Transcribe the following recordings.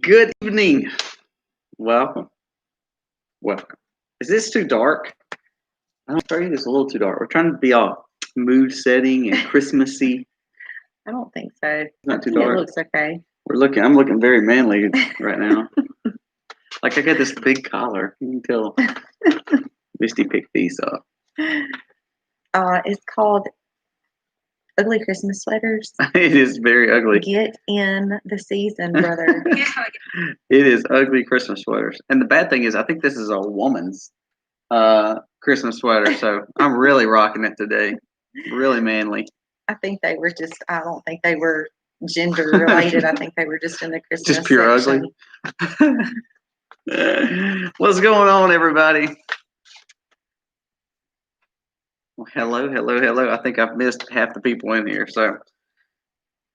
Good evening. Welcome. Welcome. Is this too dark? I'm sorry, it's a little too dark. We're trying to be all mood setting and Christmassy. I don't think so. It's not too It dark. looks okay. I'm looking very manly right now. Like I got this big collar. You can tell Misty picked these up. It's called Ugly Christmas Sweaters. It is very ugly. Get in the season, brother. It is ugly Christmas sweaters. And the bad thing is I think this is a woman's Christmas sweater, so I'm really rocking it today. Really manly. I don't think they were gender related. I think they were just in the Christmas Just pure section. ugly. What's going on, everybody? Well, hello. I think I've missed half the people in here. So,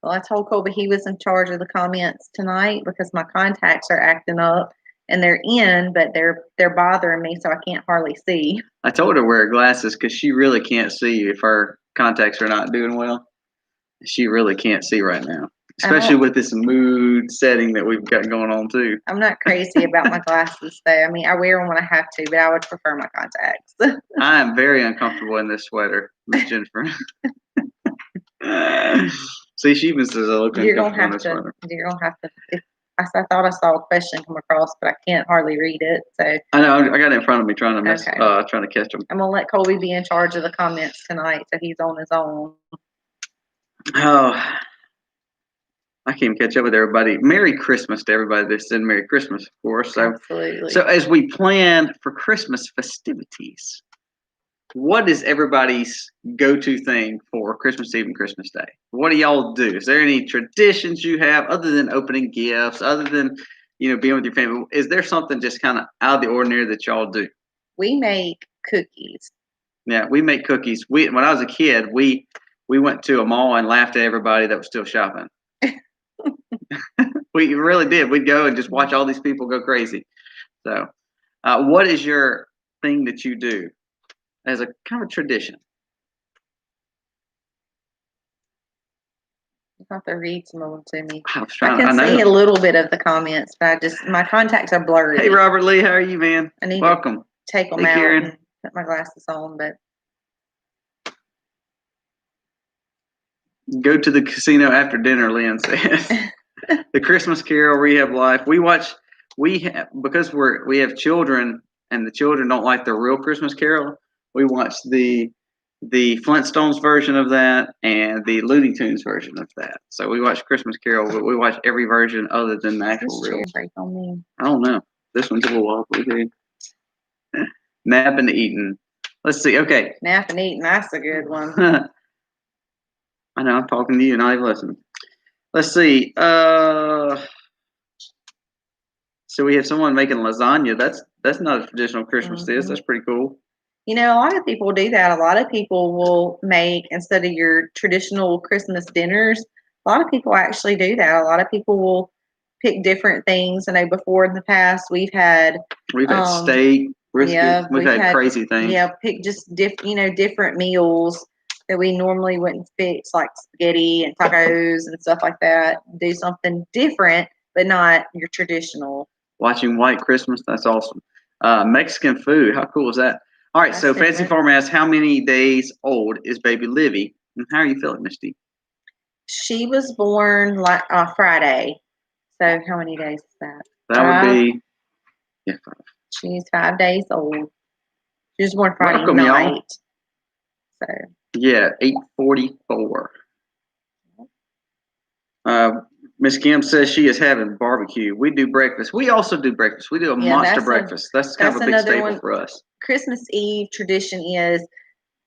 Well, I told Colby he was in charge of the comments tonight because my contacts are acting up and they're in, but they're bothering me, so I can't hardly see. I told her to wear glasses because she really can't see if her contacts are not doing well. She really can't see right now, especially with this mood setting that we've got going on too. I'm not crazy about my glasses, though. I mean, I wear them when I have to, but I would prefer my contacts. I am very uncomfortable in this sweater, Miss Jennifer. See, she even says I look uncomfortable in this sweater. You're gonna have to. I thought I saw a question come across, but I can't hardly read it. So I know I got it in front of me, trying to catch them. I'm gonna let Colby be in charge of the comments tonight, so he's on his own. Oh, I can't even catch up with everybody. Merry Christmas to everybody that said Merry Christmas, of course. So, Absolutely. So as we plan for Christmas festivities, what is everybody's go-to thing for Christmas Eve and Christmas Day? What do y'all do? Is there any traditions you have other than opening gifts, other than, being with your family? Is there something just kind of out of the ordinary that y'all do? We make cookies. Yeah, we make cookies. When I was a kid, we went to a mall and laughed at everybody that was still shopping. We really did. We'd go and just watch all these people go crazy. So, what is your thing that you do as a kind of tradition? You have to read some of them to me. I can see a little bit of the comments, but my contacts are blurry. Hey, Robert Lee, how are you, man? I need Welcome. To take them out Karen. and put my glasses on, but go to the casino after dinner, Lynn says. The Christmas Carol, Rehab Life. Because we have children and the children don't like the real Christmas Carol. We watch the Flintstones version of that and the Looney Tunes version of that. So we watch Christmas Carol, but we watch every version other than the actual real. I don't know. This one's a little awkward here. Nap and eating. Let's see. Okay. Nap and eating. That's a good one. I know. I'm talking to you, not even listening. Let's see. So we have someone making lasagna. That's not a traditional Christmas dish. That's pretty cool. A lot of people do that. A lot of people will make, instead of your traditional Christmas dinners, a lot of people actually do that. A lot of people will pick different things. I know before in the past we've had steak, brisket. Yeah, we've had crazy things. Yeah, pick just different meals that we normally wouldn't fix, like spaghetti and tacos and stuff like that. Do something different, but not your traditional. Watching White Christmas, that's awesome. Mexican food, how cool is that? All right, so Fancy Farm asks, how many days old is baby Livy? And how are you feeling, Misty? She was born Friday. So how many days is that? That would be 5. She's 5 days old. She was born Friday night. Y'all. So yeah, 8:44. Miss Kim says she is having barbecue. We do breakfast. We also do breakfast. We do a monster breakfast. That's kind of a big staple for us. Christmas Eve tradition is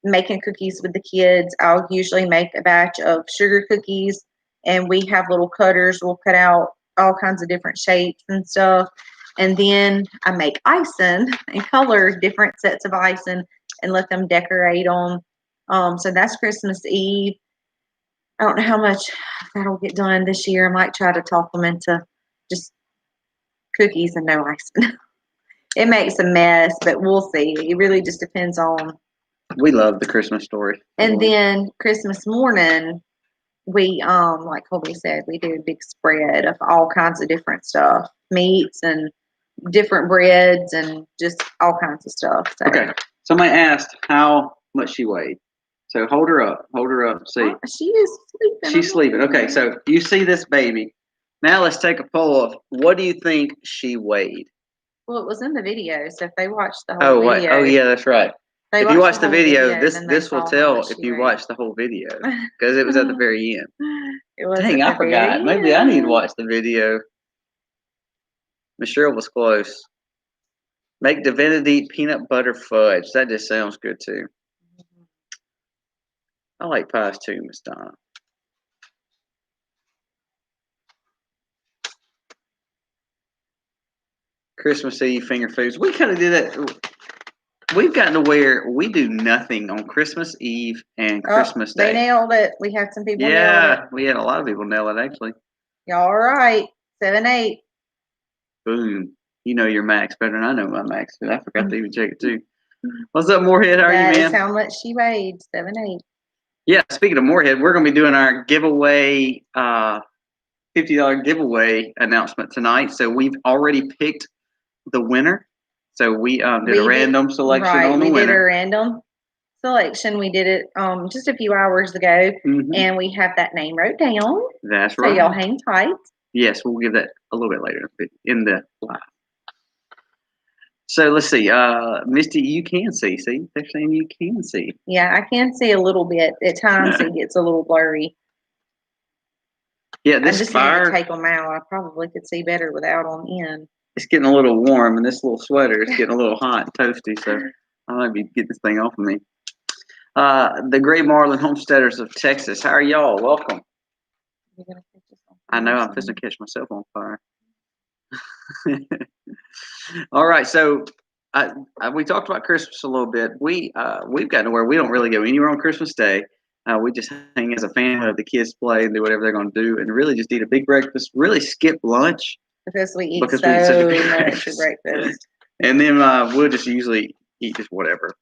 making cookies with the kids. I'll usually make a batch of sugar cookies, and we have little cutters. We'll cut out all kinds of different shapes and stuff. And then I make icing and color different sets of icing and let them decorate them. So that's Christmas Eve. I don't know how much that'll get done this year. I might try to talk them into just cookies and no icing. It makes a mess, but we'll see. It really just depends on. We love the Christmas story. And then Christmas morning, we like Colby said, we do a big spread of all kinds of different stuff, meats and different breads and just all kinds of stuff. So Okay. Somebody asked how much she weighed. So hold her up. Hold her up. See. She is sleeping. She's sleeping. Okay, so you see this baby. Now let's take a poll of what do you think she weighed? Well, it was in the video, so if they watched the whole video. Oh yeah, that's right. If you watch the video, this will tell if you watch the whole video because it was at the very end. It was. Dang, I forgot. Maybe I need to watch the video. Michelle was close. Make divinity peanut butter fudge. That just sounds good too. I like pies too, Miss Donna. Christmas Eve finger foods. We kind of did that. We've gotten to where we do nothing on Christmas Eve and Christmas Day. They nailed it. We had some people nail it. Yeah, we had a lot of people nail it actually. Y'all are right. 7-8. Boom. You know your max better than I know my max. I forgot to even check it too. What's up, Moorhead? How are you, man? That is how much she weighed. 7-8. Yeah, speaking of Moorhead, we're going to be doing our giveaway, $50 giveaway announcement tonight. So we've already picked the winner. So we did a random selection on the winner. We did a random selection. We did it just a few hours ago, and we have that name wrote down. That's right. So y'all hang tight. Yes, we'll give that a little bit later in the live. So let's see. Misty, you can see. See, they're saying you can see. Yeah, I can see a little bit. At times it gets a little blurry. Yeah, this I just fire. Need to take them out. I probably could see better without them in. It's getting a little warm, and this little sweater is getting a little hot and toasty, so I might be getting this thing off of me. The Gray Marlin Homesteaders of Texas. How are y'all? Welcome. I know I'm fixing to catch myself on fire. All right, so we talked about Christmas a little bit. We've gotten to where we don't really go anywhere on Christmas Day. We just hang as a family, let the kids play and do whatever they're going to do, and really just eat a big breakfast. Really skip lunch. Because we eat such a big breakfast. And then we'll just usually eat just whatever.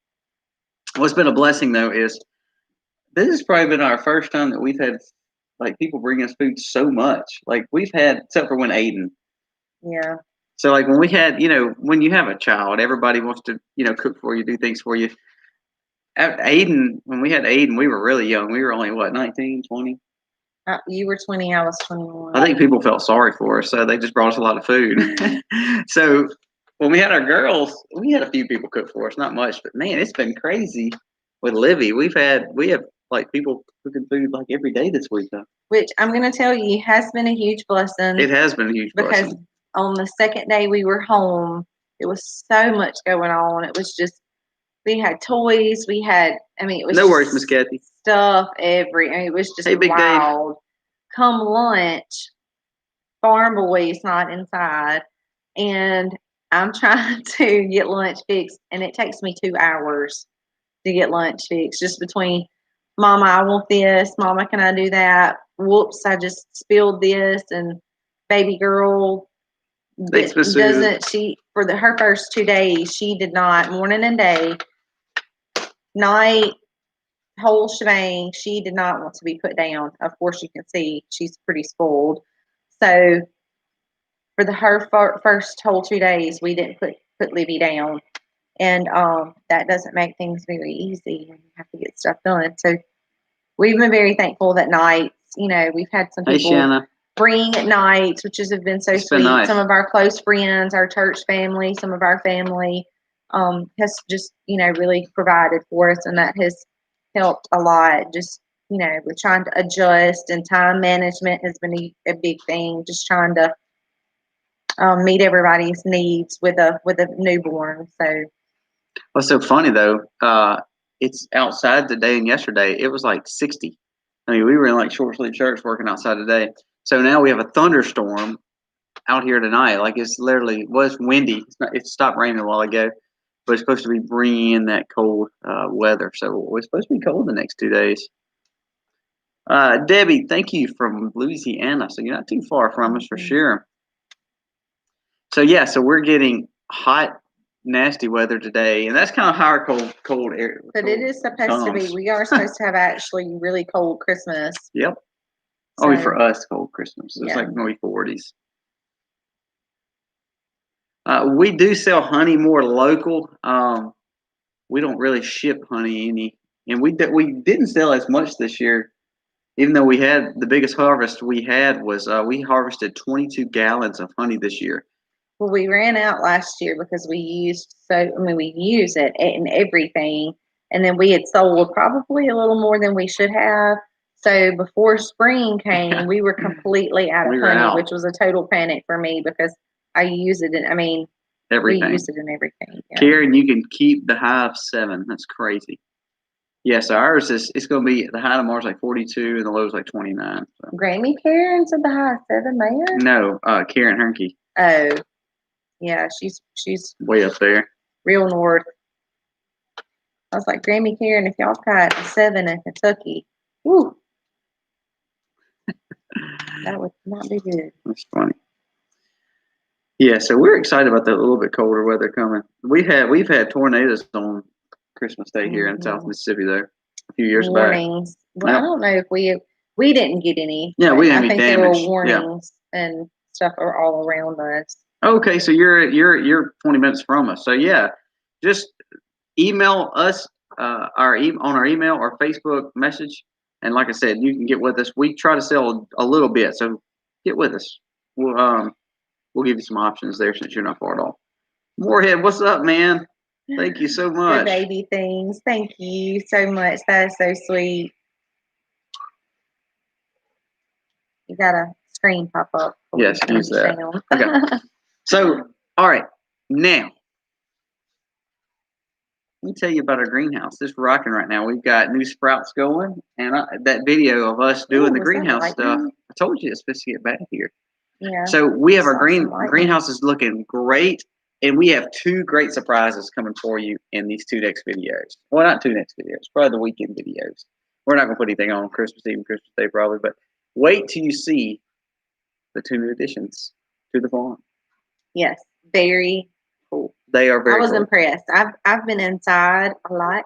What's been a blessing, though, is this has probably been our first time that we've had, like, people bring us food so much. Like, we've had, except for when Aiden. Yeah. So, like, when we had, when you have a child, everybody wants to, cook for you, do things for you. When we had Aiden, we were really young. We were only, 19, 20? You were 20, I was 21. I think people felt sorry for us, so they just brought us a lot of food. So when we had our girls, we had a few people cook for us, not much, but man, it's been crazy with Livy. We have like people cooking food like every day this week, though. Which I'm going to tell you has been a huge blessing. It has been a huge blessing. Because on the second day we were home, it was so much going on. It was just, we had toys, it was no worries, Miss Kathy. Stuff it was just Big wild. Dave. Come lunch, farm boy's not inside, and I'm trying to get lunch fixed, and it takes me 2 hours to get lunch fixed, just between, Mama, I want this, Mama, can I do that? Whoops, I just spilled this, and baby girl doesn't, her first 2 days, she did not, morning and day, night, whole shebang, she did not want to be put down. Of course, you can see she's pretty spoiled. So for her first whole 2 days, we didn't put Livy down, and that doesn't make things very easy when you have to get stuff done. So we've been very thankful that nights, we've had some people bring nights, which has been so sweet. Nice. Some of our close friends, our church family, some of our family has just really provided for us, and that has helped a lot. Just we're trying to adjust, and time management has been a big thing. Just trying to meet everybody's needs with a newborn. So what's so funny though, it's outside today and yesterday it was like 60. I mean, we were in like short sleeve shirts working outside today. So now we have a thunderstorm out here tonight. Like it's literally was windy. It stopped raining a while ago. But it's supposed to be bringing in that cold weather. So it's supposed to be cold the next 2 days. Debbie, thank you from Louisiana. So you're not too far from us for sure. So, yeah, so we're getting hot, nasty weather today. And that's kind of higher cold air. But it is supposed to be. We are supposed to have actually really cold Christmas. Yep. Only So, for us, cold Christmas. It's yeah. like maybe 40s. We do sell honey more local. We don't really ship honey any, and we didn't sell as much this year. Even though we had the biggest harvest we had was we harvested 22 gallons of honey this year. Well, we ran out last year because we used we use it in everything. And then we had sold probably a little more than we should have. So before spring came, we were completely out of honey, which was a total panic for me because I use it in, everything. We use it in everything. Yeah. Karen, you can keep the high of 7. That's crazy. Yeah, so ours it's going to be, the high tomorrow's like 42 and the low is like 29. So. Grammy Karen said the high of 7 there? No, Karen Hernke. Oh, yeah, she's way up there. Real north. I was like, Grammy Karen, if y'all got a 7 in Kentucky, woo, that would not be good. That's funny. Yeah, so we're excited about that little bit colder weather coming. We've had tornadoes on Christmas Day here in South Mississippi though, a few years warnings. back. Well, I don't know if we didn't get any. Yeah, we didn't have any damage. There were warnings and stuff are all around us. Okay, so you're 20 minutes from us. So yeah, just email us on our email or Facebook message, and like I said, you can get with us. We try to sell a little bit, so get with us. We'll give you some options there since you're not far at all. Moorhead, what's up, man? Thank you so much. Your baby things. Thank you so much. That is so sweet. You got a screen pop up. Yes, use that. Okay. So, all right, now let me tell you about our greenhouse. It's rocking right now. We've got new sprouts going, and that video of us doing the greenhouse stuff. I told you it's supposed to get back here. Yeah. So we have our greenhouse is looking great, and we have 2 great surprises coming for you in these 2 next videos. Well, not 2 next videos, probably the weekend videos. We're not going to put anything on Christmas Eve and Christmas Day probably, but wait till you see the 2 new additions to the farm. Yes, very cool. They are very cool. I was impressed. I've been inside a lot.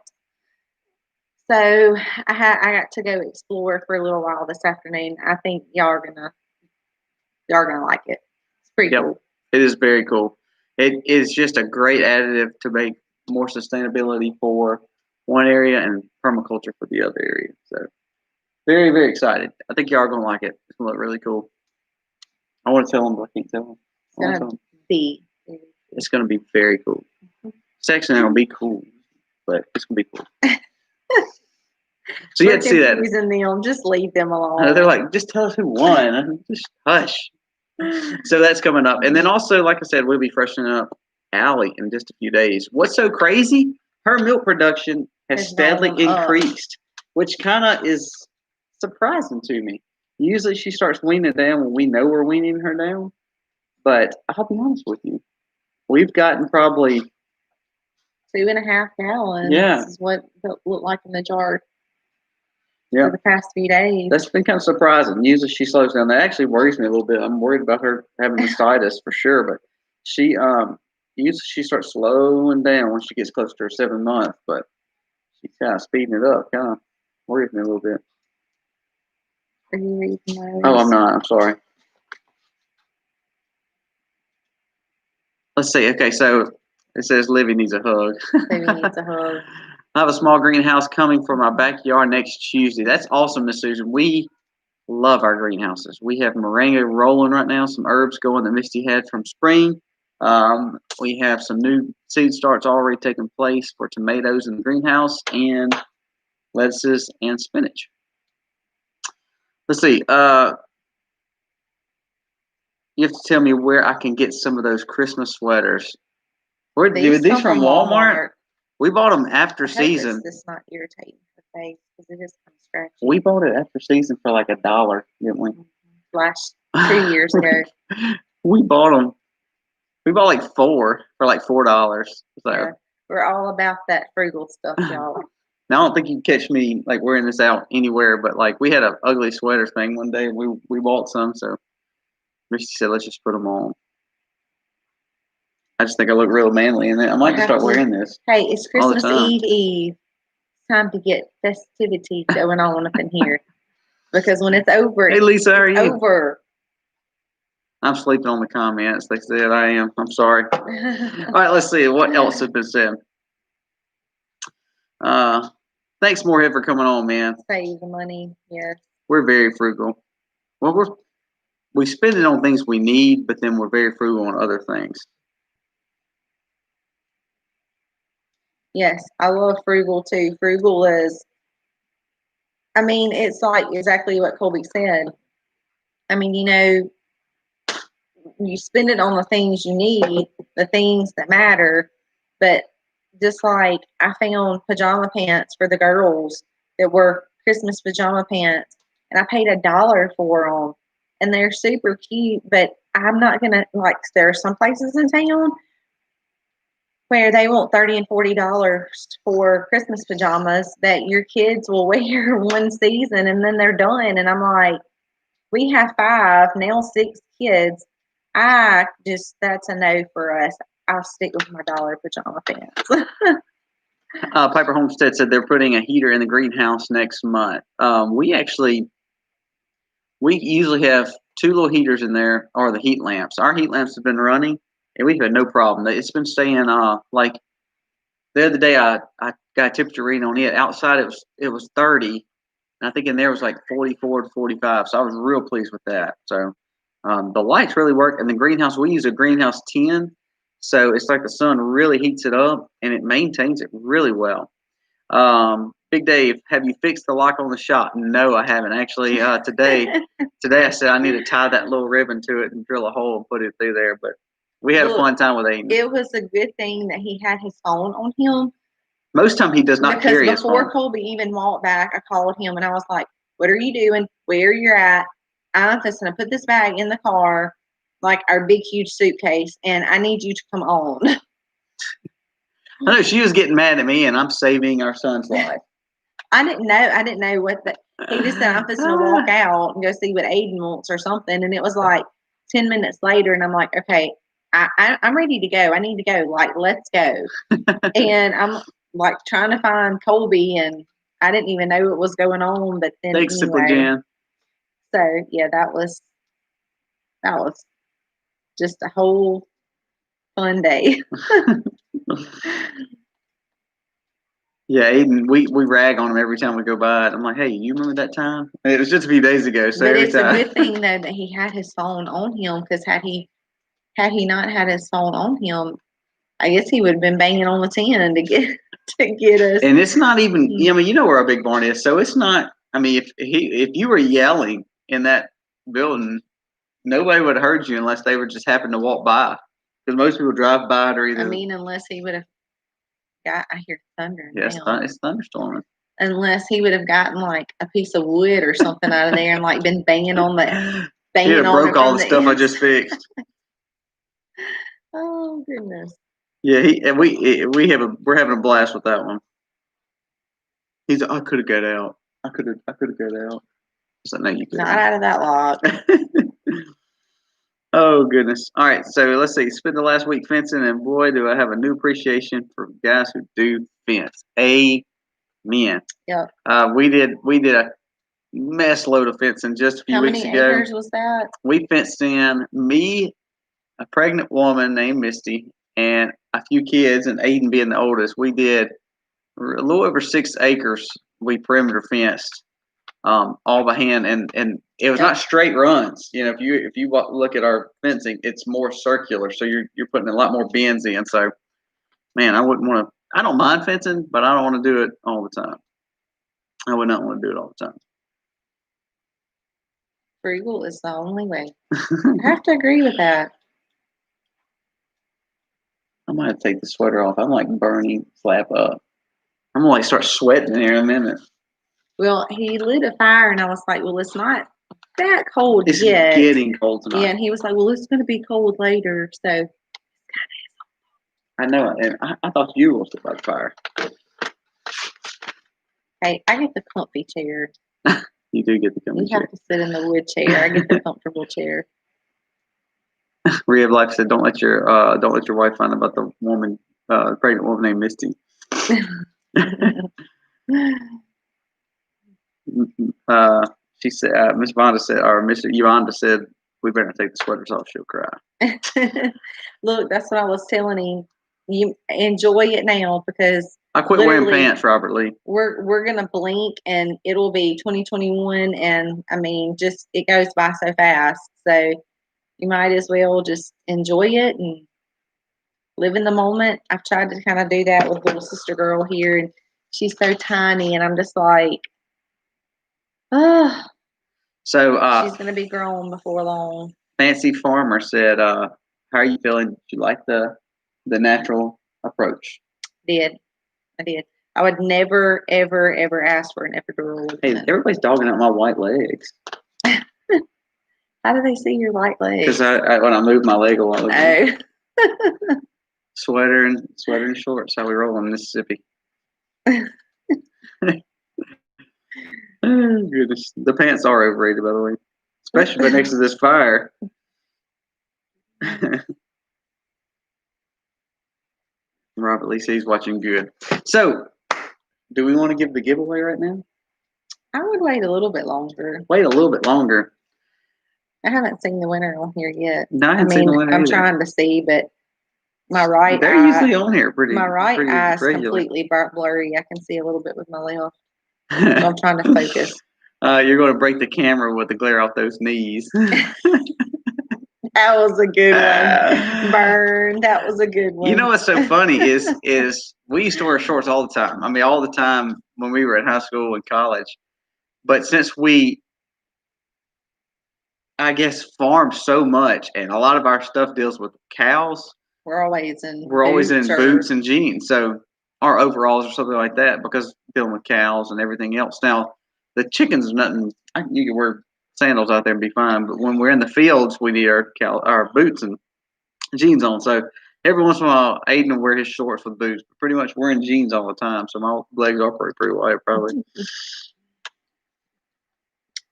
So I got to go explore for a little while this afternoon. I think y'all are gonna like it. It's pretty cool. It is very cool. It is just a great additive to make more sustainability for one area and permaculture for the other area. So very, very excited. I think y'all are gonna like it. It's gonna look really cool. I want to tell them, but I can't tell them. It's gonna be very cool. It's actually not gonna be cool, but it's gonna be cool. So you have to see that. Them. Just leave them alone. They're like, just tell us who won. Just hush. So that's coming up. And then also, like I said, we'll be freshening up Allie in just a few days. What's so crazy? Her milk production has steadily increased, which kind of is surprising to me. Usually she starts weaning it down when we know we're weaning her down. But I'll be honest with you. We've gotten probably 2.5 gallons. Yeah. Is what it looked like in the jar. Yeah. For the past few days. That's been kind of surprising. Usually she slows down. That actually worries me a little bit. I'm worried about her having mastitis for sure. But she usually she starts slowing down once she gets close to her 7th month. But she's kind of speeding it up. Kind of worries me a little bit. Are you reading those? Oh, I'm not. I'm sorry. Let's see. Okay, so it says Livy needs a hug. Livy needs a hug. I have a small greenhouse coming for my backyard next Tuesday. That's awesome, Miss Susan. We love our greenhouses. We have moringa rolling right now, some herbs going that Misty had from spring. We have some new seed starts already taking place for tomatoes in the greenhouse and lettuces and spinach. Let's see. You have to tell me where I can get some of those Christmas sweaters. Where these from Walmart? We bought them after season. It's not irritating the face because it is kind of scratchy. We bought it after season for like $1, didn't we? Last 2 years ago. We bought them. We bought like 4 for like $4. So yeah, we're all about that frugal stuff, y'all. Now I don't think you can catch me like wearing this out anywhere, but like we had an ugly sweater thing one day. We bought some, so Misty said let's just put them on. I just think I look real manly in it. I might just start wearing this. Hey, it's Christmas Eve. It's time to get festivities going on up in here. because when it's over, Hey, Lisa, how are it's you? over. I'm sleeping on the comments. They said I am. I'm sorry. All right, let's see. What else has been said? Thanks, Moorhead, for coming on, man. Save the money, yes. We're very frugal. Well, we spend it on things we need, but then we're very frugal on other things. Yes, I love Frugal too. Frugal is, I mean, it's like exactly what Colby said. I mean, you spend it on the things you need, the things that matter, but just like I found pajama pants for the girls that were Christmas pajama pants, and I paid $1 for them, and they're super cute, but I'm not gonna, like, there are some places in town where they want $30 and $40 for Christmas pajamas that your kids will wear one season and then they're done. And I'm like, we have 5, now 6 kids. That's a no for us. I'll stick with my dollar pajama pants. Piper Homestead said they're putting a heater in the greenhouse next month. We usually have 2 little heaters in there, or the heat lamps. Our heat lamps have been running, and we've had no problem. It's been staying like the other day. I got a temperature reading on it. Outside it was 30, and I think in there was like 44 to 45. So I was real pleased with that. So the lights really work, and the greenhouse, we use a greenhouse 10, so it's like the sun really heats it up and it maintains it really well. Big Dave, have you fixed the lock on the shop? No, I haven't actually. Today I said I need to tie that little ribbon to it and drill a hole and put it through there. But we had a fun time with Aiden. It was a good thing that he had his phone on him. Most time he does not carry his phone. Because before Colby even walked back, I called him and I was like, "What are you doing? Where you're at? I'm just gonna put this bag in the car, like our big huge suitcase, and I need you to come on." I know she was getting mad at me, and I'm saving our son's life. I didn't know what he just said. I'm just gonna walk out and go see what Aiden wants or something, and it was like 10 minutes later, and I'm like, "Okay, I'm ready to go. I need to go. Like, let's go." And I'm like trying to find Colby, and I didn't even know what was going on. But then Thanks, anyway, Simple Jan. So yeah, that was just a whole fun day. Yeah, Aiden, we rag on him every time we go by it. I'm like, hey, you remember that time? And it was just a few days ago. So but every it's time. a good thing though that he had his phone on him, because had he not had his phone on him, I guess he would have been banging on the 10 to get us. And it's not even. I mean, you know where our big barn is, so it's not. I mean, if you were yelling in that building, nobody would have heard you unless they would just happen to walk by. Because most people drive by it or either. I mean, unless he would have I hear thunder. Yes, it's thunderstorming. Unless he would have gotten like a piece of wood or something out of there and like been banging on the He would have broke all the stuff I just fixed. Oh goodness. Yeah, we're having a blast with that one. He's like, I could have got out. I could have got out. He's like, no, you couldn't. Not out of that lock. Oh goodness. All right, so let's see. Spent the last week fencing, and boy, do I have a new appreciation for guys who do fence. Amen. Yeah. We did a mess load of fencing just a few weeks ago. How many acres was that? We fenced in, me, a pregnant woman named Misty, and a few kids, and Aiden being the oldest. We did a little over 6 acres. We perimeter fenced, all by hand, and it was not straight runs. You know, if you look at our fencing, it's more circular, so you're putting a lot more bends in. So, man, I wouldn't want to. I don't mind fencing, but I don't want to do it all the time. I would not want to do it all the time. Frugal is the only way. I have to agree with that. I might have to take the sweater off. I'm like burning flap up. I'm gonna like start sweating here in a minute. Well, he lit a fire, and I was like, "Well, it's not that cold yet. It's getting cold tonight." Yeah, and he was like, "Well, it's going to be cold later." So I know, and I thought you were sit by the fire. Hey, I get the comfy chair. You do get the comfy chair. You have to sit in the wood chair. I get the comfortable chair. Rehab Life said, "Don't let your wife find out about the woman, pregnant woman named Misty." She said, Miss Vonda said, or Miss Yolanda said, we better take the sweaters off. She'll cry. Look, that's what I was telling him. You enjoy it now because I quit wearing literally, pants, Robert Lee. we're gonna blink and it'll be 2021, and I mean, just it goes by so fast. So you might as well just enjoy it and live in the moment. I've tried to kind of do that with little sister girl here, and she's so tiny, and I'm just like, oh, So she's gonna be grown before long. Fancy Farmer said, how are you feeling? Did you like the natural approach? I did. I would never, ever, ever ask for an epidural Hey, again. everybody's dogging out my white legs. How do they see your white legs? Because I when I move my leg a while ago. Oh. Sweater and shorts. How we roll in Mississippi. Oh, goodness. The pants are overrated, by the way, especially right next to this fire. Robert Lee says he's watching good. So, do we want to give the giveaway right now? I would wait a little bit longer. Wait a little bit longer. I haven't seen the winner on here yet. No, I haven't seen the winner I'm either. Trying to see, but my right They're eye, usually on here pretty. my right pretty eye is regular. completely blurry. I can see a little bit with my left, so I'm trying to focus. You're going to break the camera with the glare off those knees. That was a good one. Burn. That was a good one. You know what's so funny is we used to wear shorts all the time. I mean, all the time when we were in high school and college. But since we, I guess, farm so much, and a lot of our stuff deals with cows, we're always in boots and jeans. So our overalls or something like that because dealing with cows and everything else. Now the chickens is nothing. You can wear sandals out there and be fine. But when we're in the fields, we need our boots and jeans on. So every once in a while, Aiden will wear his shorts with boots. But pretty much wearing jeans all the time. So my legs are pretty wide, probably.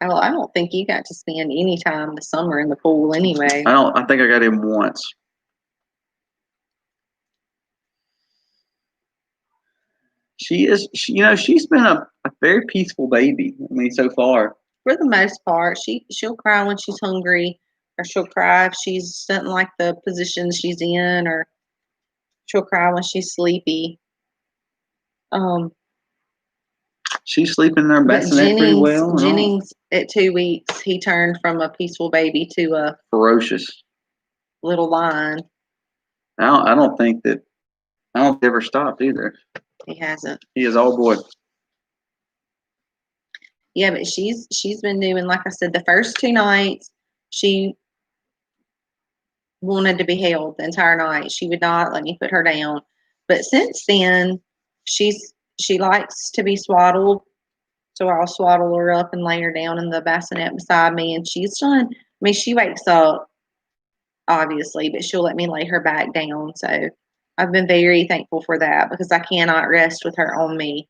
Well, I don't think you got to spend any time this summer in the pool anyway. I think I got him once. She's been a very peaceful baby. I mean, so far. For the most part, she'll cry when she's hungry, or she'll cry if she's doesn't like the position she's in, or she'll cry when she's sleepy. She's sleeping in her bassinet pretty well. Jennings, at 2 weeks, he turned from a peaceful baby to a ferocious little lion. I don't think ever stopped either. He hasn't. He is all boy. Yeah, but she's been doing, like I said, the first 2 nights she wanted to be held the entire night. She would not let me put her down. But since then, she likes to be swaddled. So I'll swaddle her up and lay her down in the bassinet beside me, and she's done. I mean, she wakes up, obviously, but she'll let me lay her back down. So I've been very thankful for that because I cannot rest with her on me.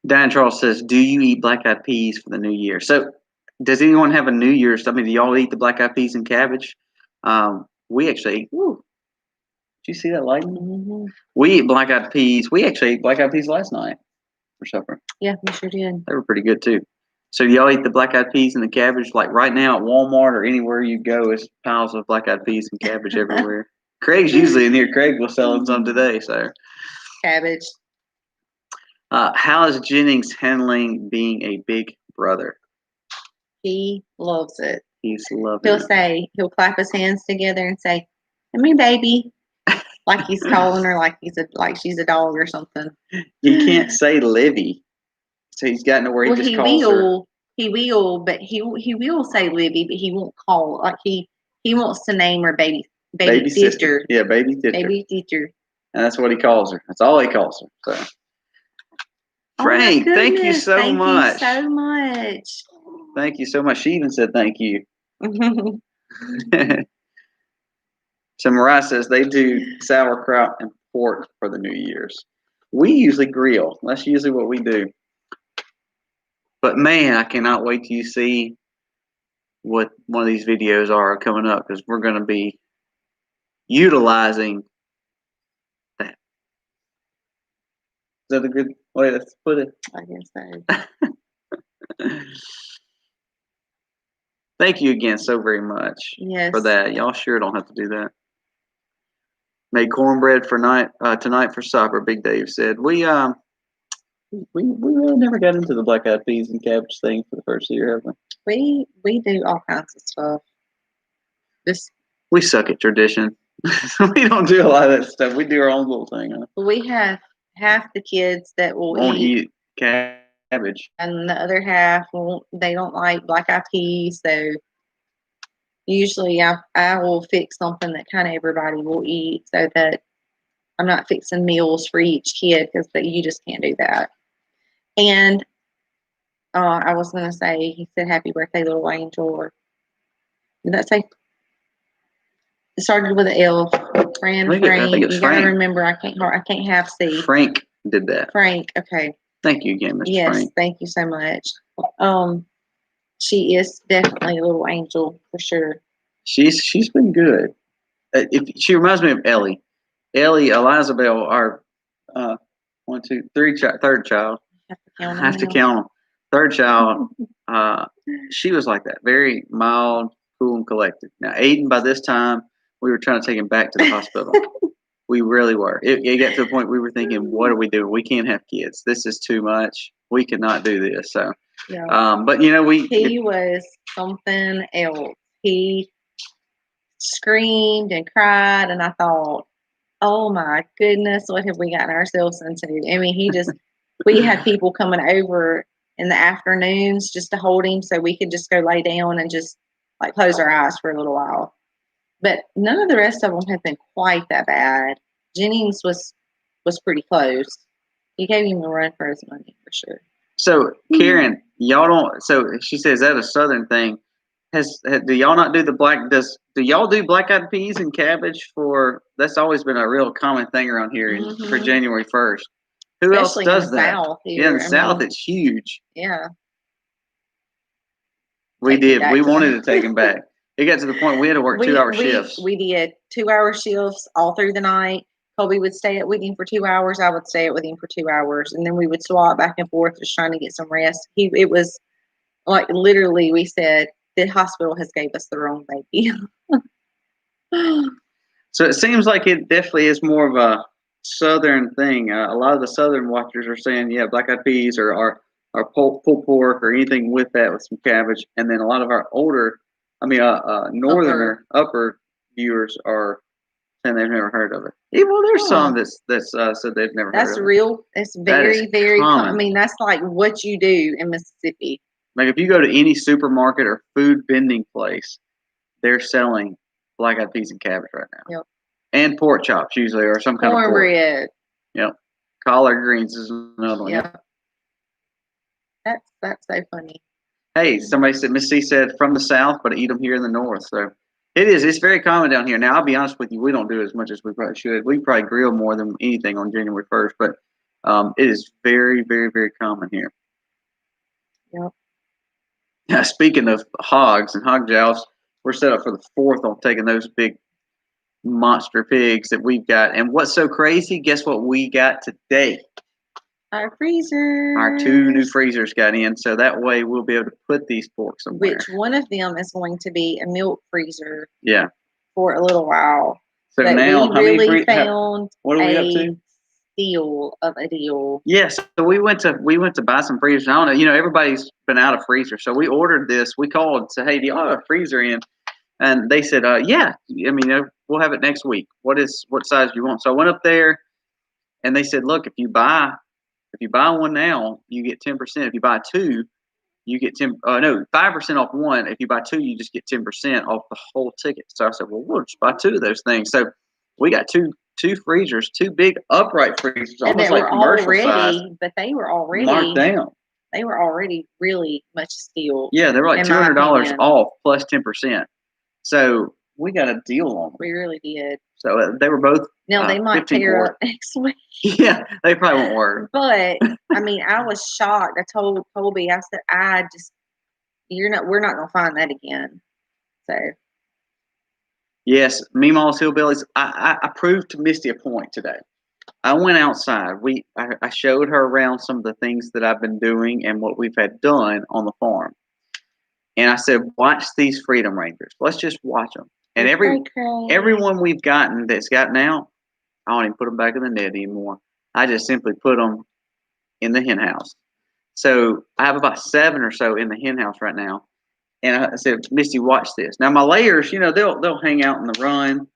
Dan Charles says, do you eat black-eyed peas for the new year? So does anyone have a New Year's? I mean, do y'all eat the black-eyed peas and cabbage? We actually, did you see that lightning? Mm-hmm. We eat black-eyed peas. We actually ate black-eyed peas last night for supper. Yeah, we sure did. They were pretty good too. So do y'all eat the black-eyed peas and the cabbage? Like right now at Walmart or anywhere you go, it's piles of black-eyed peas and cabbage everywhere. Craig's usually in here. Craig was selling some today. So cabbage. How is Jennings handling being a big brother? He loves it. He's loving it. He'll clap his hands together and say, "Come here, baby," like he's calling her like she's a dog or something. He can't say Livy, so he's gotten to where he just calls her. He will, but he will say Livy, but he won't call like he wants to name her baby sister. Yeah, baby sister. Baby sister. And that's what he calls her. That's all he calls her. So. Frank, thank you so much. Thank you so much. Thank you so much. She even said thank you. So Mariah says they do sauerkraut and pork for the New Year's. We usually grill. That's usually what we do. But man, I cannot wait till you see what one of these videos are coming up because we're going to be utilizing that. Is that a good way to put it? I guess so. Thank you again so very much Yes. for that. Y'all sure don't have to do that. Made cornbread for tonight for supper. Big Dave said we really never got into the black eyed peas and cabbage thing for the first year, have we? We do all kinds of stuff. We suck at tradition. We don't do a lot of that stuff. We do our own little thing. Huh? We have half the kids that Won't eat cabbage, and the other half won't. They don't like black eyed peas, so usually I will fix something that kind of everybody will eat, so that I'm not fixing meals for each kid, because you just can't do that. And I was gonna say, he said, "Happy birthday, little angel," or did that say? It started with an L. Frank. I think it's you Frank. gotta remember, I can't have C. Frank did that. Frank. Okay. Thank you again, Mr. Yes, Frank. thank you so much. She is definitely a little angel for sure. She's been good. She reminds me of Ellie. Ellie Elizabeth, our third child. I have to count them. Third child. She was like that, very mild, cool, and collected. Now Aiden, by this time, we were trying to take him back to the hospital. We really were. It got to the point we were thinking, what are we doing? We can't have kids. This is too much. We cannot do this. So, yeah. But you know, he was something else. He screamed and cried, and I thought, oh my goodness, what have we gotten ourselves into? I mean, we had people coming over in the afternoons just to hold him so we could just go lay down and just like close our eyes for a little while. But none of the rest of them have been quite that bad. Jennings was pretty close. He gave him a run for his money for sure. So Karen, y'all don't. So she says that a Southern thing. Do y'all not do the do y'all do black eyed peas and cabbage for? That's always been a real common thing around here for January 1st. Who Especially else does in the that? South here. Yeah, in the South, it's huge. Yeah. We did. We wanted to take him back. It got to the point we had to work 2-hour shifts. We did 2-hour shifts all through the night. Colby would stay up with him for 2 hours. I would stay up with him for 2 hours, and then we would swap back and forth, just trying to get some rest. It was like literally, we said the hospital has gave us the wrong baby. So it seems like it definitely is more of a Southern thing. A lot of the Southern watchers are saying, yeah, black eyed peas or pulled pork or anything with that, with some cabbage. And then a lot of our northerner upper viewers are saying they've never heard of it. Well, there's some that's said they've never heard of it. That's real. It's very, very common. I mean, that's like what you do in Mississippi. Like if you go to any supermarket or food vending place, they're selling black eyed peas and cabbage right now. Yep. And pork chops usually, or some kind of pork. Cornbread. Yep. Collard greens is another one. Yep. That's so funny. Hey, somebody said, Miss C said, from the South, but eat them here in the North. So it is. It's very common down here. Now, I'll be honest with you, we don't do as much as we probably should. We probably grill more than anything on January 1st, but it is very, very, very common here. Yep. Now, speaking of hogs and hog joust, we're set up for the 4th on taking those big monster pigs that we've got. And what's so crazy, guess what we got today? Our freezer. Our 2 new freezers got in, so that way we'll be able to put these pork somewhere. Which one of them is going to be a milk freezer? Yeah. For a little while. So but now, we really found what are we up to? Steal of a deal. Yes, so we went to buy some freezers. I don't know, everybody's been out of freezer, so we ordered this. We called and said, "Hey, do y'all have a freezer in?" And they said, "Yeah. We'll have it next week. What size do you want?" So I went up there, and they said, "Look, if you buy one now, you get 10%. If you buy 2, you get 5% off one. If you buy 2, you just get 10% off the whole ticket." So I said, "Well, we'll just buy 2 of those things." So we got two freezers, 2 big upright freezers, almost like commercial size. But they were already marked down. They were already really much steal. Yeah, they were like $200 off plus 10%. So we got a deal on them. We really did. So they were both. Now they might tear up next week. Yeah, they probably won't work. But I mean, I was shocked. I told Colby, I said, we're not gonna find that again. So. Yes, Meemaw's Hillbillies. I proved to Misty a point today. I went outside. I showed her around some of the things that I've been doing and what we've had done on the farm. And I said, watch these Freedom Rangers. Let's just watch them. And everyone we've gotten that's gotten out, I don't even put them back in the net anymore. I just simply put them in the hen house. So I have about 7 or so in the hen house right now. And I said, Misty, watch this. Now my layers, they'll hang out in the run,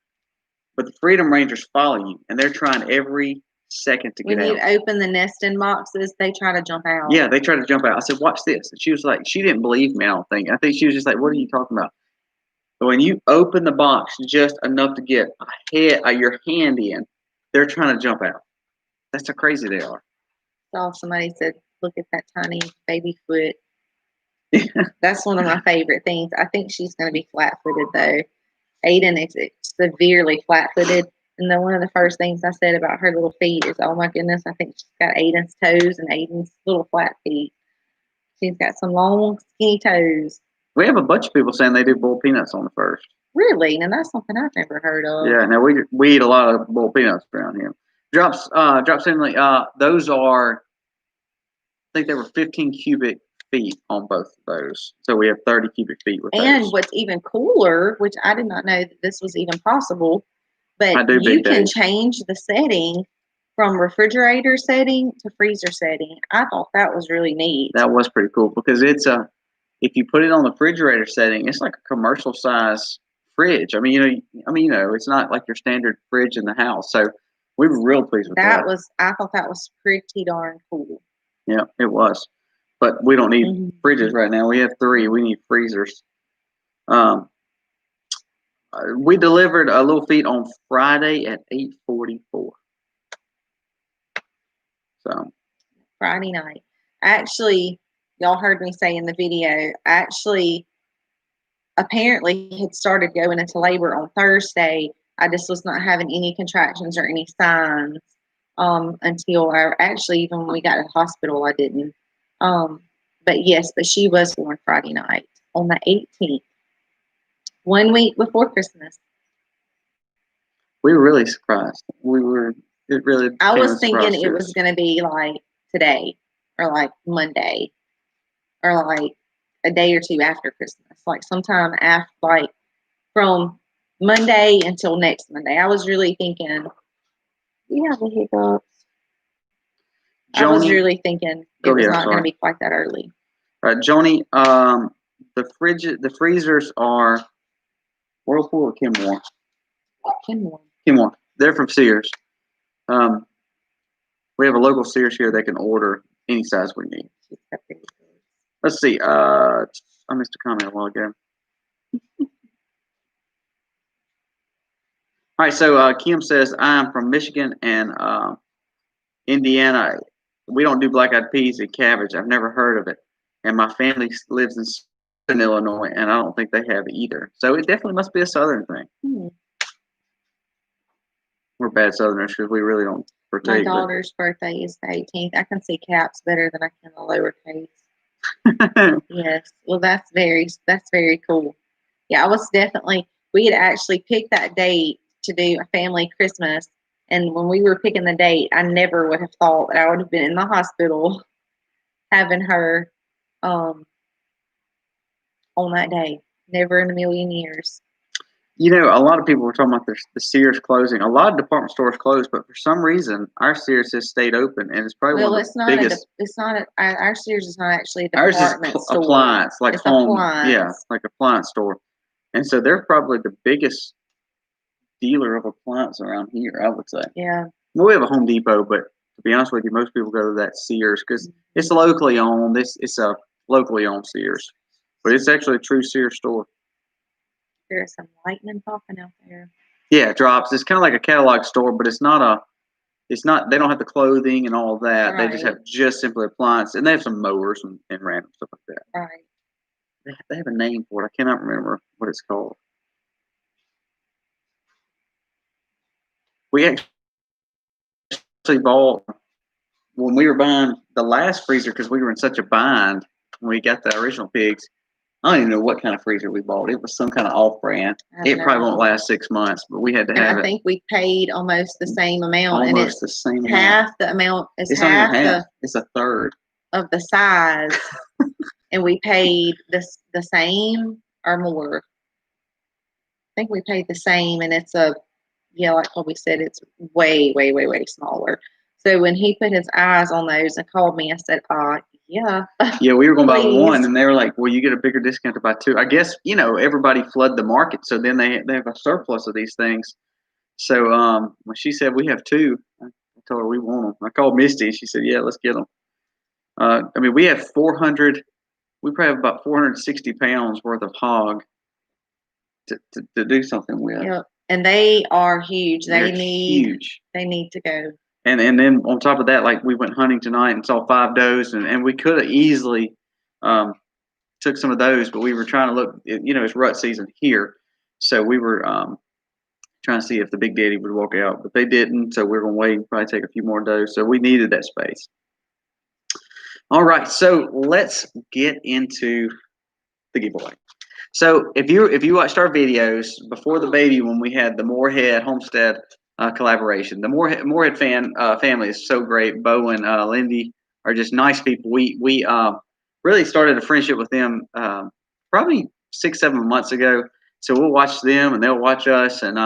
but the Freedom Rangers follow you, and they're trying every second to get out. When you open the nesting boxes, they try to jump out. Yeah, they try to jump out. I said, watch this. And she was like, she didn't believe me, I don't think. I think she was just like, what are you talking about? But when you open the box just enough to get your hand in, they're trying to jump out. That's how crazy they are. So somebody said, look at that tiny baby foot. That's one of my favorite things. I think she's going to be flat-footed, though. Aiden is severely flat-footed. And then one of the first things I said about her little feet is, oh, my goodness, I think she's got Aiden's toes and Aiden's little flat feet. She's got some long, skinny toes. We have a bunch of people saying they do boiled peanuts on the first. Really? Now, that's something I've never heard of. Yeah, now we eat a lot of boiled peanuts around here. Drops Emily, those are, I think they were 15 cubic feet on both of those. So we have 30 cubic feet with and those. What's even cooler, which I did not know that this was even possible, but you can change the setting from refrigerator setting to freezer setting. I thought that was really neat. That was pretty cool because if you put it on the refrigerator setting, it's like a commercial size fridge. I mean, it's not like your standard fridge in the house. So we were real pleased with that. I thought that was pretty darn cool. Yeah, it was. But we don't need fridges right now. We have 3. We need freezers. We delivered a little feed on Friday at 8:44. So Friday night. Actually, y'all heard me say in the video, apparently had started going into labor on Thursday. I just was not having any contractions or any signs until even when we got to the hospital, I didn't. But she was born Friday night on the 18th, 1 week before Christmas. We were really surprised. I was thinking it was going to be like today or like Monday or like a day or two after Christmas, like sometime after, like from Monday until next Monday. I was really thinking, we have the hiccups. I was really thinking it was not going to be quite that early. Joni, the freezers are Whirlpool or Kenmore? Kenmore. They're from Sears. We have a local Sears here that can order any size we need. Let's see. I missed a comment a while ago. All right, so Kim says, I'm from Michigan and Indiana. We don't do black-eyed peas and cabbage. I've never heard of it. And my family lives in Southern Illinois, and I don't think they have either. So it definitely must be a Southern thing. We're bad Southerners because we really don't partake. My daughter's birthday is the 18th. I can see caps better than I can the lowercase. Yes. Well, that's very cool. Yeah, we had actually picked that date to do a family Christmas. And when we were picking the date, I never would have thought that I would have been in the hospital having her on that day. Never in a million years. A lot of people were talking about the Sears closing. A lot of department stores closed, but for some reason, our Sears has stayed open, and it's probably one of the biggest. Our Sears is not actually a department store. Appliance, like it's home, appliance. Yeah, like appliance store, and so they're probably the biggest dealer of appliance around here, I would say. Yeah. Well, we have a Home Depot, but to be honest with you, most people go to that Sears because it's locally owned. It's a locally owned Sears, but it's actually a true Sears store. There's some lightning popping out there. Yeah, drops. It's kind of like a catalog store, but it's not. They don't have the clothing and all of that. Right. They just have simply appliance, and they have some mowers and random stuff like that. Right. They have a name for it. I cannot remember what it's called. We actually bought, when we were buying the last freezer, because we were in such a bind when we got the original pigs, I don't even know what kind of freezer we bought. It was some kind of off brand. It probably won't last 6 months, but we had to And have I it. think we paid almost the same amount, and Almost it's the same amount. half the amount. It's not even half. It's a third of the size, and we paid the same or more. I think we paid the same, and it's like Colby said, it's way, way, way, way smaller. So when he put his eyes on those and called me, I said, yeah. Yeah, we were going to buy Please. one, and they were like, well, you get a bigger discount to buy two. I guess, everybody flood the market, so then they have a surplus of these things. So when she said we have two, I told her we want them. I called Misty, and she said, yeah, let's get them. We have 400, we probably have about 460 pounds worth of hog to do something with. Yep. And they are huge. They're huge. They need to go. And then on top of that, like we went hunting tonight and saw 5 does, and we could have easily took some of those, but we were trying to look. It's rut season here, so we were trying to see if the Big Daddy would walk out, but they didn't. So we're gonna wait and probably take a few more does. So we needed that space. All right, so let's get into the giveaway. So if you watched our videos before the baby, when we had the Moorhead Homestead collaboration, the Moorhead family is so great. Bo and Lindy are just nice people. We really started a friendship with them probably 6-7 months ago. So we'll watch them and they'll watch us, and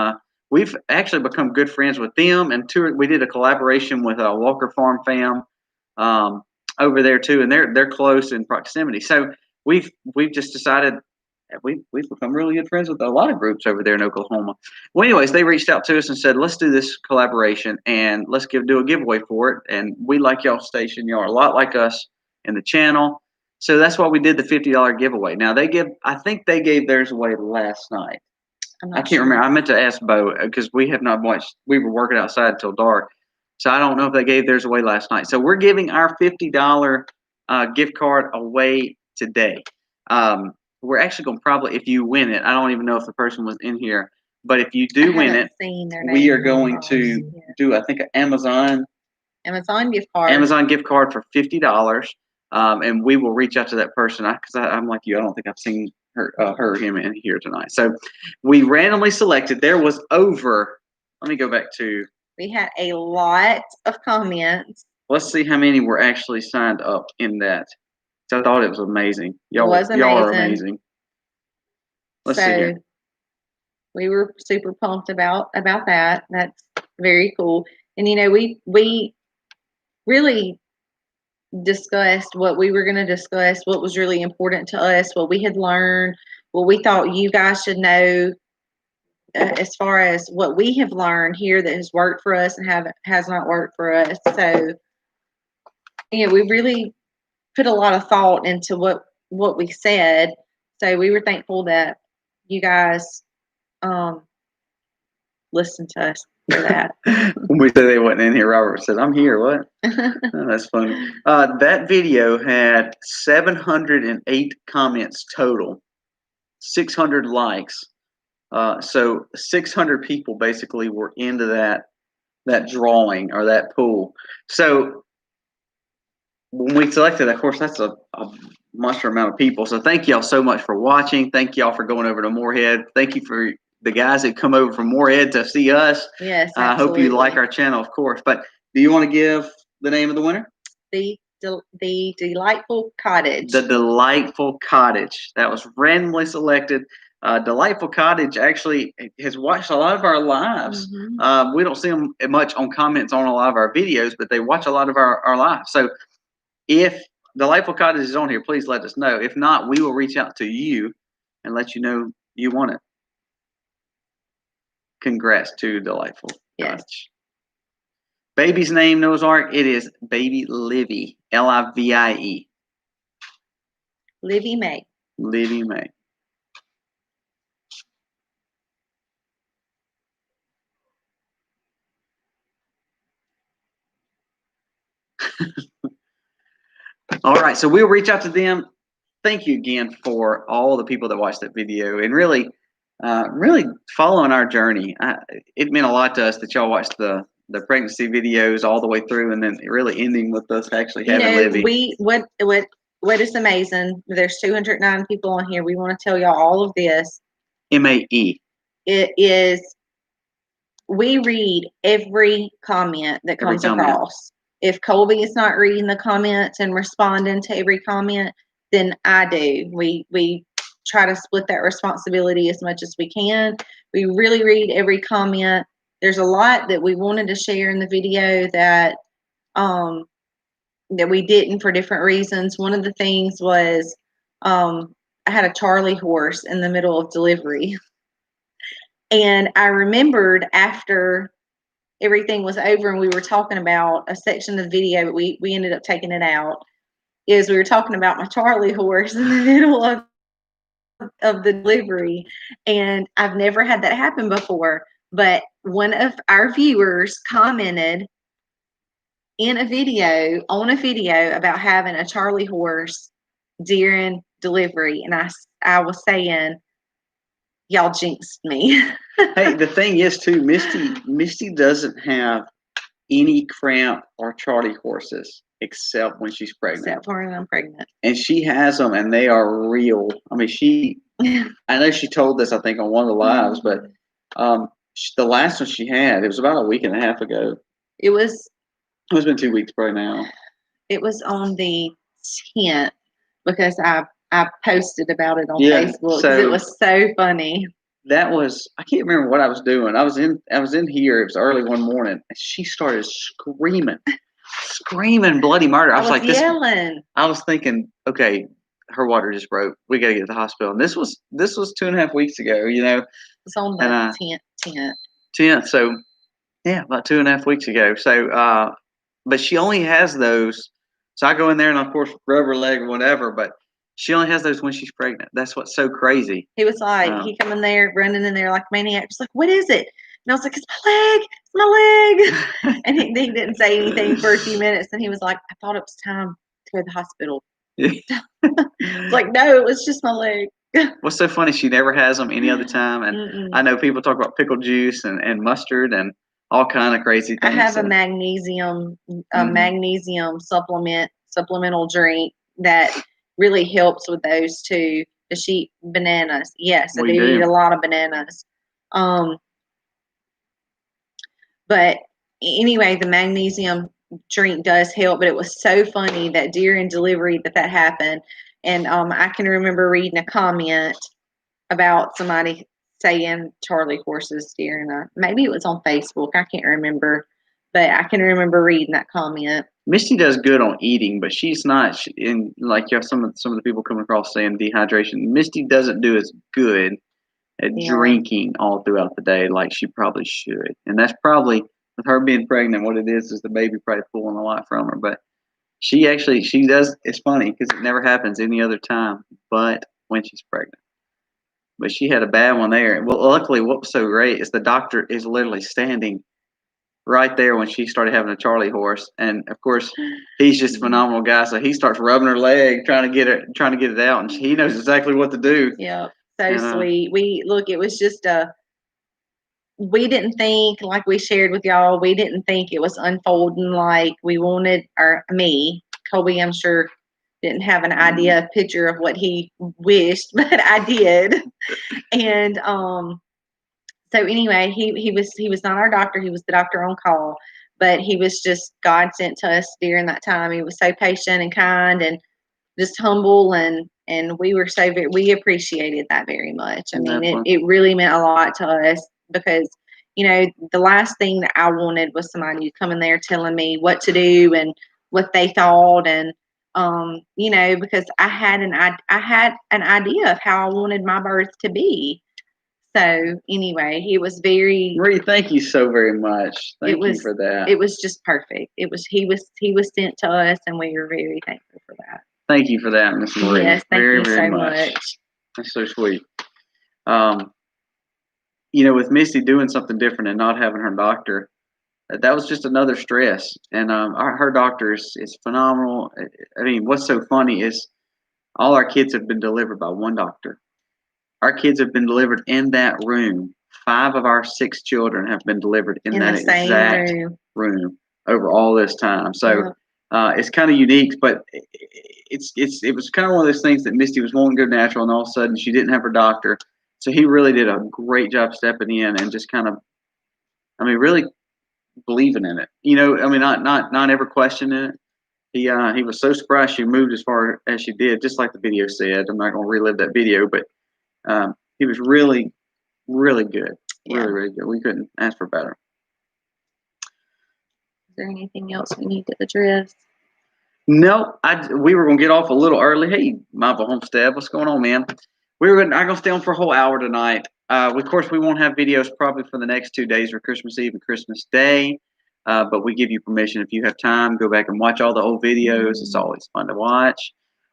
we've actually become good friends with them. And we did a collaboration with Walker Farm fam over there too, and they're close in proximity. So we've just decided. We've become really good friends with a lot of groups over there in Oklahoma. Well, anyways, they reached out to us and said, let's do this collaboration and let's do a giveaway for it. And we like y'all's station. Y'all are a lot like us in the channel. So that's why we did the $50 giveaway. Now I think they gave theirs away last night. I can't remember. I meant to ask Bo because we have not watched. We were working outside until dark. So I don't know if they gave theirs away last night. So we're giving our $50 gift card away today. We're actually going to probably, if you win it, I don't even know if the person was in here, but if you do win it, we are going to do, I think, an Amazon gift card for $50. And we will reach out to that person because I'm like you. I don't think I've seen him in here tonight. So we randomly selected. There was over, let me go back to. We had a lot of comments. Let's see how many were actually signed up in that. So I thought it was amazing. Y'all are amazing. Let's see here. We were super pumped about that. That's very cool. And we really discussed what we were going to discuss, what was really important to us, what we had learned, what we thought you guys should know as far as what we have learned here that has worked for us and has not worked for us. So we really put a lot of thought into what we said. So we were thankful that you guys listened to us for that. When we said they wasn't in here, Robert said, I'm here. What? Oh, that's funny. That video had 708 comments total, 600 likes. So 600 people basically were into that drawing or that pool. So when we selected, of course, that's a monster amount of people. So thank y'all so much for watching. Thank y'all for going over to Moorhead. Thank you for the guys that come over from Moorhead to see us. Yes, I hope you like our channel, of course. But do you want to give the name of the winner? The Delightful Cottage. The Delightful Cottage. That was randomly selected. Delightful Cottage actually has watched a lot of our lives. Mm-hmm. We don't see them much on comments on a lot of our videos, but they watch a lot of our lives. So if Delightful Cottage is on here, please let us know. If not, we will reach out to you and let you know you won it. Congrats to Delightful Cottage. Baby's name, Noah's Ark, it is Baby Livy, Livie. Livy May. Livy May. All right, so we'll reach out to them. Thank you again for all the people that watched that video and really following our journey. It meant a lot to us that y'all watched the pregnancy videos all the way through, and then really ending with us actually having Livy. What what is amazing, there's 209 people on here. We want to tell y'all all of this. MAE. It is, we read every comment that comes across. If Colby is not reading the comments and responding to every comment, then I do. We try to split that responsibility as much as we can. We really read every comment. There's a lot that we wanted to share in the video that we didn't for different reasons. One of the things was I had a Charlie horse in the middle of delivery. And I remembered after everything was over and we were talking about a section of the video, but we ended up taking it out, is we were talking about my Charlie horse in the middle of the delivery. And I've never had that happen before. But one of our viewers commented on a video about having a Charlie horse during delivery. And I was saying, y'all jinxed me. Hey, the thing is too, Misty doesn't have any cramp or Charlie horses except when she's pregnant. Except for when I'm pregnant. And she has them, and they are real. I mean, I know she told this, I think, on one of the lives, but the last one she had, it was about a week and a half ago. It's been 2 weeks probably now. It was on the 10th because I posted about it on Facebook because it was so funny. That was, I can't remember what I was doing. I was in here. It was early one morning, and she started screaming bloody murder. I was like yelling. I was thinking, okay, her water just broke. We got to get to the hospital. And this was 2.5 weeks ago. You know, it's on the 10th. 10th. So yeah, about 2.5 weeks ago. So, but she only has those. So I go in there and of course rub her leg or whatever, but she only has those when she's pregnant. That's what's so crazy. He was like, he come in there, running in there like a maniac. He's like, what is it? And I was like, it's my leg. And he didn't say anything for a few minutes. And he was like, I thought it was time to go to the hospital. It's like, no, it was just my leg. What's so funny, she never has them any other time. And I know people talk about pickle juice and mustard and all kind of crazy things. I have a magnesium supplemental drink that really helps with those too. Does she eat bananas? Yes, I do eat a lot of bananas. But anyway, the magnesium drink does help, but it was so funny that during delivery that happened. And I can remember reading a comment about somebody saying Charlie horses during maybe it was on Facebook. I can't remember, but I can remember reading that comment. Misty does good on eating, but she's not. Like you have some of the people coming across saying dehydration. Misty doesn't do as good at drinking all throughout the day like she probably should, and that's probably with her being pregnant. What it is the baby probably pulling a lot from her, but she does. It's funny because it never happens any other time, but when she's pregnant. But she had a bad one there. Well, luckily, what was so great is the doctor is literally standing right there when she started having a Charlie horse, and of course, he's just a phenomenal guy. So he starts rubbing her leg, trying to get it out, and he knows exactly what to do. Yeah, so sweet. It was just we didn't think, like we shared with y'all, we didn't think it was unfolding like we wanted, or me, Colby, I'm sure, didn't have an idea, picture of what he wished, but I did. And so anyway, he was not our doctor, he was the doctor on call, but he was just God sent to us during that time. He was so patient and kind and just humble, and we were we appreciated that very much. I mean, it really meant a lot to us because, you know, the last thing that I wanted was somebody to come in there telling me what to do and what they thought, and you know, because I had an idea of how I wanted my birth to be. So anyway, he was very. Marie, thank you so very much. Thank you for that. It was just perfect. He was sent to us, and we were very thankful for that. Thank you for that, Miss Marie. Yes, thank you so much. That's so sweet. You know, with Misty doing something different and not having her doctor, that was just another stress. And her doctor is phenomenal. I mean, what's so funny is all our kids have been delivered by one doctor. Our kids have been delivered in that room. 5 of our 6 children have been delivered in that exact room over all this time. So It's kind of unique, but it was kind of one of those things that Misty was wanting to go natural, and all of a sudden she didn't have her doctor. So he really did a great job stepping in and just kind of, I mean, really believing in it. I mean, not ever questioning it. He was so surprised she moved as far as she did, just like the video said. I'm not going to relive that video, but he was really, really good. Really, really good. We couldn't ask for better. Is there anything else we need to address? No, we were going to get off a little early. Hey, Michael Homestead, what's going on, man? I'm going to stay on for a whole hour tonight. Of course, we won't have videos probably for the next 2 days, for Christmas Eve and Christmas Day. But we give you permission, if you have time, go back and watch all the old videos. It's always fun to watch.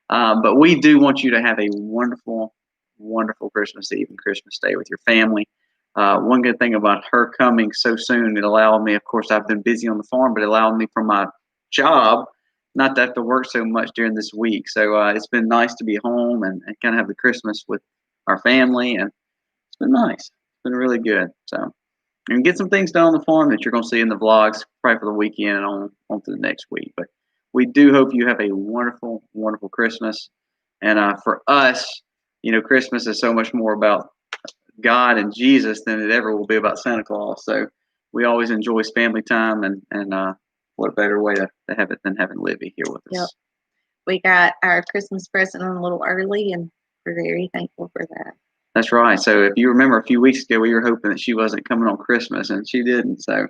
But we do want you to have a wonderful, wonderful Christmas Eve and Christmas Day with your family. One good thing about her coming so soon, it allowed me, of course, I've been busy on the farm, but it allowed me from my job not to have to work so much during this week. So it's been nice to be home and kind of have the Christmas with our family, and it's been nice. It's been really good. So, and get some things done on the farm that you're going to see in the vlogs, probably for the weekend and on to the next week. But we do hope you have a wonderful, wonderful Christmas. And for us, Christmas is so much more about God and Jesus than it ever will be about Santa Claus. So we always enjoy family time, and what a better way to have it than having Livy here with us. Yep. We got our Christmas present a little early, and we're very thankful for that. That's right. So if you remember a few weeks ago, we were hoping that she wasn't coming on Christmas, and she didn't. So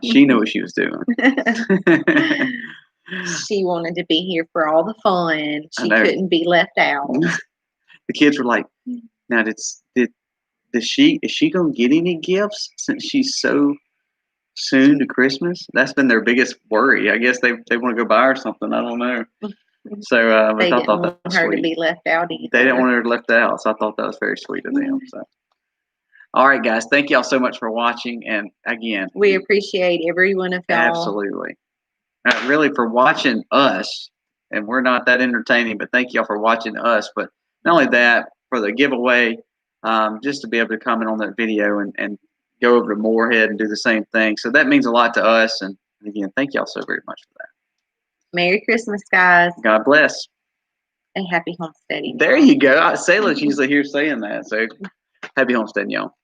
she knew what she was doing. She wanted to be here for all the fun. She couldn't be left out. The kids were like, "Now, is she gonna get any gifts since she's so soon to Christmas?" That's been their biggest worry. I guess they want to go buy her something. I don't know. So they I didn't thought that want was her sweet. to be left out either. They didn't want her left out, so I thought that was very sweet of them. So, all right, guys, thank y'all so much for watching, and again, we appreciate every one of y'all. Absolutely, really, for watching us. And we're not that entertaining, but thank y'all for watching us. But not only that, for the giveaway, just to be able to comment on that video and go over to Moorhead and do the same thing. So that means a lot to us. And again, thank y'all so very much for that. Merry Christmas, guys. God bless. And happy homesteading. There you go. Sayla's usually here saying that. So happy homesteading, y'all.